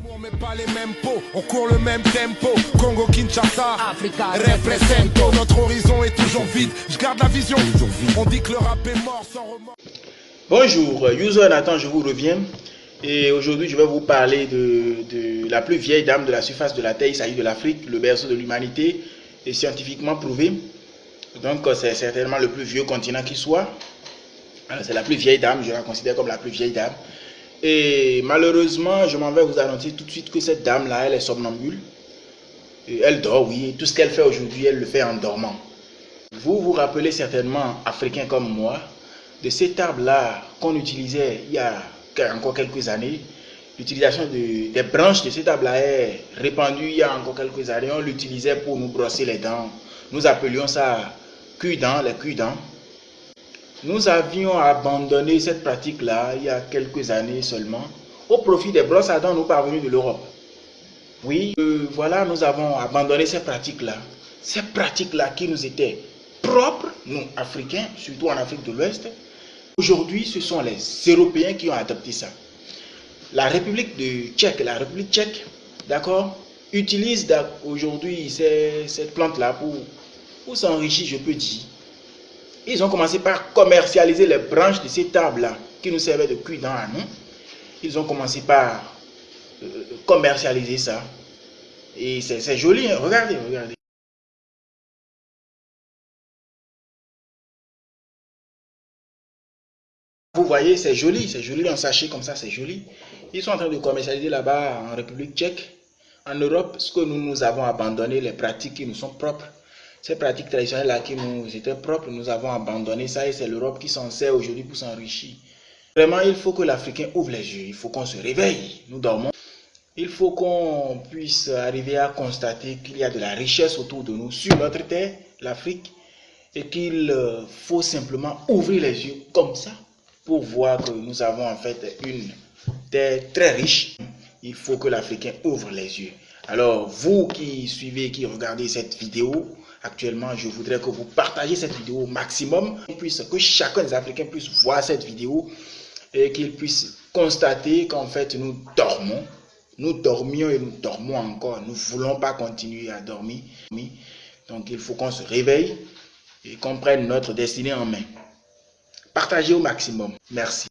On met pas les mêmes pots, on court le même tempo. Congo, Kinshasa, Africa, represento. Notre horizon est toujours vide, je garde la vision. On dit que le rap est mort sans remords. Bonjour, User Nathan, je vous reviens. Et aujourd'hui, je vais vous parler de la plus vieille dame de la surface de la Terre. Il s'agit de l'Afrique, le berceau de l'humanité, et scientifiquement prouvé. Donc, c'est certainement le plus vieux continent qui soit. C'est la plus vieille dame, je la considère comme la plus vieille dame. Et malheureusement, je m'en vais vous annoncer tout de suite que cette dame-là, elle est somnambule. Et elle dort, oui. Tout ce qu'elle fait aujourd'hui, elle le fait en dormant. Vous vous rappelez certainement, Africains comme moi, de cet arbre-là qu'on utilisait il y a encore quelques années. L'utilisation des branches de cet arbre-là est répandue il y a encore quelques années. On l'utilisait pour nous brosser les dents. Nous appelions ça cul-dents, les cul-dents. Nous avions abandonné cette pratique-là il y a quelques années seulement au profit des brosses à dents nous parvenues de l'Europe. Oui, voilà, nous avons abandonné ces pratiques-là. Ces pratiques-là qui nous étaient propres, nous Africains, surtout en Afrique de l'Ouest. Aujourd'hui, ce sont les Européens qui ont adopté ça. La République tchèque, d'accord, utilise aujourd'hui cette plante-là pour s'enrichir, je peux dire. Ils ont commencé par commercialiser les branches de cet arbre-là qui nous servaient de cul-dents à nous. Ils ont commencé par commercialiser ça. Et c'est joli, hein? Regardez. Vous voyez, c'est joli en sachet comme ça, c'est joli. Ils sont en train de commercialiser là-bas en République tchèque, en Europe, ce que nous avons abandonné, les pratiques qui nous sont propres. Ces pratiques traditionnelles-là qui nous étaient propres, nous avons abandonné ça et c'est l'Europe qui s'en sert aujourd'hui pour s'enrichir. Vraiment, il faut que l'Africain ouvre les yeux, il faut qu'on se réveille, nous dormons. Il faut qu'on puisse arriver à constater qu'il y a de la richesse autour de nous, sur notre terre, l'Afrique, et qu'il faut simplement ouvrir les yeux comme ça pour voir que nous avons en fait une terre très riche. Il faut que l'Africain ouvre les yeux. Alors, vous qui suivez, qui regardez cette vidéo, actuellement, je voudrais que vous partagiez cette vidéo au maximum, que chacun des Africains puisse voir cette vidéo et qu'il puisse constater qu'en fait, nous dormons. Nous dormions et nous dormons encore. Nous ne voulons pas continuer à dormir. Donc, il faut qu'on se réveille et qu'on prenne notre destinée en main. Partagez au maximum. Merci.